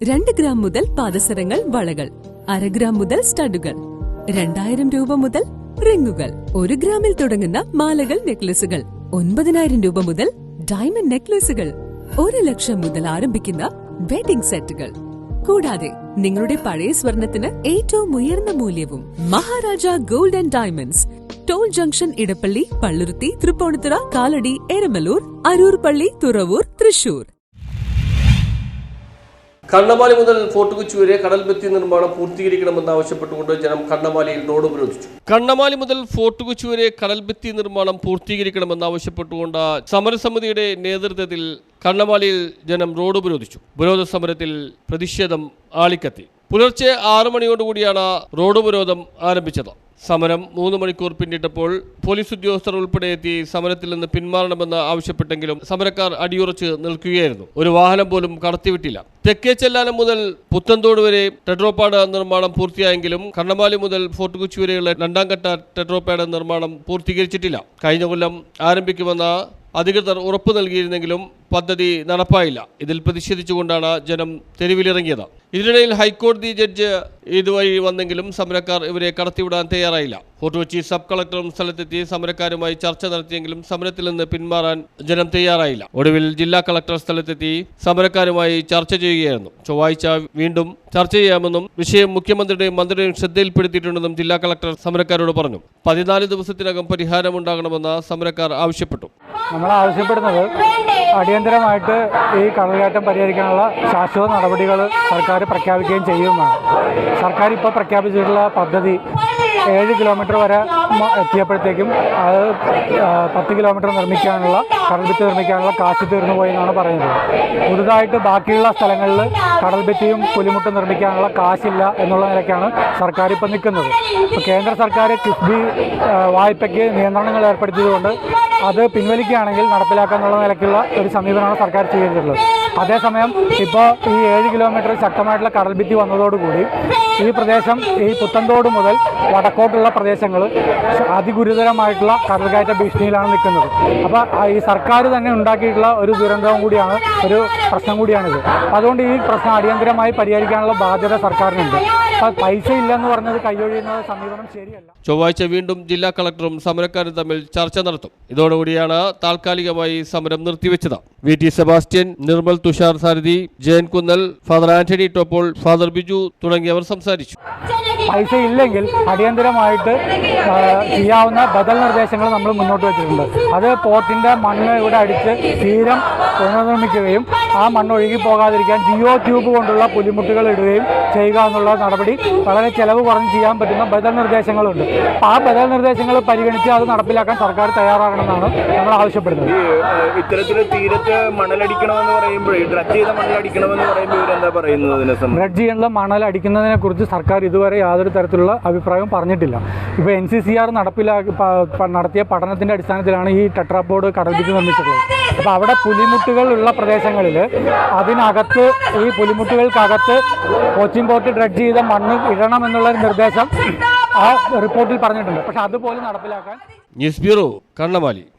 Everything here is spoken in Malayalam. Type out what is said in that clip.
2 ഗ്രാം മുതൽ പാദസരങ്ങൾ, വളകൾ, 1/2 ഗ്രാം മുതൽ സ്റ്റഡുകൾ, 2000 രൂപ മുതൽ റിങ്ങുകൾ, 1 ഗ്രാമിൽ തുടങ്ങുന്ന മാലകൾ, നെക്ലസുകൾ, 9000 രൂപ മുതൽ ഡയമണ്ട് നെക്ലസുകൾ, 1 ലക്ഷം മുതൽ ആരംഭിക്കുന്ന വെഡിംഗ് സെറ്റുകൾ. കൂടാതെ നിങ്ങളുടെ പഴയ സ്വർണത്തിന് ഏറ്റവും ഉയർന്ന മൂല്യവും. Maharaja gold and diamonds, toll junction, Edappally, Palluruthy, Tripunithura, Kalady, Eramalloor, Aroor പള്ളി, തുറവൂർ, തൃശൂർ. കണ്ണമാലി മുതൽ ഫോർട്ട് കൊച്ചി വരെ കടൽഭിത്തി നിർമ്മാണം പൂർത്തീകരിക്കണമെന്നാവശ്യപ്പെട്ടുകൊണ്ട് ജനം കണ്ണമാലിയിൽ റോഡ് ഉപരോധിച്ചു. കണ്ണമാലി മുതൽ ഫോർട്ട് കൊച്ചി വരെ കടൽഭിത്തി നിർമ്മാണം പൂർത്തീകരിക്കണമെന്നാവശ്യപ്പെട്ടുകൊണ്ട് സമരസമിതിയുടെ നേതൃത്വത്തിൽ കണ്ണമാലിയിൽ ജനം റോഡ് ഉപരോധിച്ചു. ഉപരോധ സമരത്തിൽ പ്രതിഷേധം ആളിക്കത്തി. പുലർച്ചെ 6 മണിയോടുകൂടിയാണ് റോഡ് ഉപരോധം ആരംഭിച്ചത്. സമരം 3 മണിക്കൂർ പിന്നിട്ടപ്പോൾ പോലീസ് ഉദ്യോഗസ്ഥർ ഉൾപ്പെടെ എത്തി സമരത്തിൽ നിന്ന് പിന്മാറണമെന്ന് ആവശ്യപ്പെട്ടെങ്കിലും സമരക്കാർ അടിയുറച്ച് നിൽക്കുകയായിരുന്നു. ഒരു വാഹനം പോലും കടത്തിവിട്ടില്ല. തെക്കേ ചെല്ലാനം മുതൽ പുത്തൻതോട് വരെ ടെട്രോപാഡ് നിർമ്മാണം പൂർത്തിയായെങ്കിലും കണ്ണമാലി മുതൽ ഫോർട്ട് കൊച്ചി വരെയുള്ള 2ാം ഘട്ട ടെട്രോപാഡ് നിർമ്മാണം പൂർത്തീകരിച്ചിട്ടില്ല. കഴിഞ്ഞ കൊല്ലം ആരംഭിക്കുമെന്ന അധികൃതർ ഉറപ്പു നൽകിയിരുന്നെങ്കിലും പദ്ധതി നടപ്പായില്ല. ഇതിൽ പ്രതിഷേധിച്ചുകൊണ്ടാണ് ജനം തെരുവിലിറങ്ങിയത്. ഇതിനിടയിൽ ഹൈക്കോടതി ജഡ്ജ് ഇതുവഴി വന്നെങ്കിലും സമരക്കാർ ഇവരെ കടത്തിവിടാൻ തയ്യാറായില്ല. ഫോർട്ട് കൊച്ചി സബ് കളക്ടറും സ്ഥലത്തെത്തി സമരക്കാരുമായി ചർച്ച നടത്തിയെങ്കിലും സമരത്തിൽ നിന്ന് പിന്മാറാൻ ജനം തയ്യാറായില്ല. ഒടുവിൽ ജില്ലാ കളക്ടർ സ്ഥലത്തെത്തി സമരക്കാരുമായി ചർച്ച ചെയ്യുകയായിരുന്നു. ചൊവ്വാഴ്ച വീണ്ടും ചർച്ച ചെയ്യാമെന്നും വിഷയം മുഖ്യമന്ത്രിയുടെയും മന്ത്രിയുടെയും ശ്രദ്ധയിൽപ്പെടുത്തിയിട്ടുണ്ടെന്നും ജില്ലാ കളക്ടർ സമരക്കാരോട് പറഞ്ഞു. 14 ദിവസത്തിനകം പരിഹാരമുണ്ടാകണമെന്ന് സമരക്കാർ ആവശ്യപ്പെട്ടു. നമ്മൾ ആവശ്യപ്പെടുന്നത് അടിയന്തരമായിട്ട് ഈ കടൽക്കയറ്റം പരിഹരിക്കാനുള്ള ശാശ്വത നടപടികൾ സർക്കാർ പ്രഖ്യാപിക്കുകയും ചെയ്യുമെന്നാണ്. സർക്കാർ ഇപ്പോൾ പ്രഖ്യാപിച്ചിട്ടുള്ള പദ്ധതി 7 കിലോമീറ്റർ വരെ എത്തിയപ്പോഴത്തേക്കും അത് 10 കിലോമീറ്റർ നിർമ്മിക്കാനുള്ള കടൽഭിത്തി നിർമ്മിക്കാനുള്ള കാശ് തീർന്നു പോയി എന്നാണ് പറയുന്നത്. പുതുതായിട്ട് ബാക്കിയുള്ള സ്ഥലങ്ങളിൽ കടൽഭിത്തിയും പുലിമുട്ടും നിർമ്മിക്കാനുള്ള കാശില്ല എന്നുള്ള നിലയ്ക്കാണ് സർക്കാർ ഇപ്പോൾ നിൽക്കുന്നത്. ഇപ്പോൾ കേന്ദ്ര സർക്കാർ കിഫ്ബി വായ്പയ്ക്ക് നിയന്ത്രണങ്ങൾ ഏർപ്പെടുത്തിയതുകൊണ്ട് അത് പിൻവലിക്കുകയാണെങ്കിൽ നടപ്പിലാക്കാന്നുള്ള നിലയ്ക്കുള്ള ഒരു സമീപനമാണ് സർക്കാർ സ്വീകരിച്ചിട്ടുള്ളത്. അതേസമയം ഇപ്പോൾ ഈ 7 കിലോമീറ്റർ ശക്തമായിട്ടുള്ള കടൽഭിത്തി വന്നതോടുകൂടി ഈ പ്രദേശം, ഈ പുത്തൻതോട് മുതൽ വടക്കോട്ടുള്ള പ്രദേശങ്ങൾ അതിഗുരുതരമായിട്ടുള്ള കടൽക്കയറ്റ ഭീഷണിയിലാണ് നിൽക്കുന്നത്. അപ്പോൾ ഈ സർക്കാർ തന്നെ ഉണ്ടാക്കിയിട്ടുള്ള ഒരു ദുരന്തവും കൂടിയാണ്, ഒരു പ്രശ്നം കൂടിയാണിത്. അതുകൊണ്ട് ഈ പ്രശ്നം അടിയന്തരമായി പരിഹരിക്കാനുള്ള ബാധ്യത സർക്കാരിനുണ്ട്. അപ്പോൾ പൈസ ഇല്ലെന്ന് പറഞ്ഞത് കൈയൊഴിയുന്ന സമീപനം ശരിയല്ല. ചൊവ്വാഴ്ച വീണ്ടും ജില്ലാ കളക്ടറും സമരക്കാരും തമ്മിൽ ചർച്ച നടത്തും. ഇതോടുകൂടിയാണ് താൽക്കാലികമായി സമരം നിർത്തിവെച്ചത്. VT സെബാസ്റ്റ്യൻ, നിർമ്മൽ തുഷാർ സാരഥി, ജയൻ കുന്നൽ, ഫാദർ ആന്റണി ടോപ്പോൾ, ഫാദർ ബിജു തുടങ്ങിയവർ സംസാരിച്ചു. പൈസ ഇല്ലെങ്കിൽ അടിയന്തരമായിട്ട് ചെയ്യാവുന്ന ബദൽ നിർദ്ദേശങ്ങൾ നമ്മൾ മുന്നോട്ട് വെച്ചിട്ടുണ്ട്. അത് പോർട്ടിൻ്റെ മണ്ണ് ഇവിടെ അടിച്ച് തീരം പുനർനിർമ്മിക്കുകയും ആ മണ്ണ് ഒഴുകി പോകാതിരിക്കാൻ ജിയോ ട്യൂബ് കൊണ്ടുള്ള പുലിമുട്ടുകൾ ഇടുകയും ചെയ്യുക എന്നുള്ള നടപടി വളരെ ചിലവ് കുറഞ്ഞ് ചെയ്യാൻ പറ്റുന്ന ബദൽ നിർദ്ദേശങ്ങളുണ്ട്. അപ്പോൾ ആ ബദൽ നിർദ്ദേശങ്ങൾ പരിഗണിച്ച് അത് നടപ്പിലാക്കാൻ സർക്കാർ തയ്യാറാകണമെന്നാണ് ഞങ്ങൾ ആവശ്യപ്പെടുന്നത്. ഇത്തരത്തിൽ തീരത്ത് മണലടിക്കണമെന്ന് പറയുമ്പോൾ ഡ്രഡ്ജ് ചെയ്ത മണലടിക്കണമെന്ന് പറയുമ്പോൾ ഇവരെന്താ പറയുന്നത്? ഡ്രഡ്ജ് ചെയ്യുന്ന മണൽ അടിക്കുന്നതിനെ കുറിച്ച് സർക്കാർ ഇതുവരെ യാതൊരു തരത്തിലുള്ള അഭിപ്രായം പറഞ്ഞിട്ടില്ല. ഇപ്പോൾ NCCR നടത്തിയ പഠനത്തിൻ്റെ അടിസ്ഥാനത്തിലാണ് ഈ ടെട്രാപോഡ് കടൽഭിത്തി നിർമ്മിച്ചിട്ടുള്ളത്. അപ്പോൾ അവിടെ പുലിമുട്ടുകൾ ഉള്ള പ്രദേശങ്ങളിൽ അതിനകത്ത്, ഈ പുലിമുട്ടുകൾക്കകത്ത് കൊച്ചിൻ പോർട്ട് ഡ്രഡ്ജ് ചെയ്ത മണ്ണ് ഇടണം എന്നുള്ള നിർദ്ദേശം ആ റിപ്പോർട്ടിൽ പറഞ്ഞിട്ടുണ്ട്. പക്ഷെ അതുപോലും നടപ്പിലാക്കാൻ ന്യൂസ് ബ്യൂറോ, കണ്ണമാലി.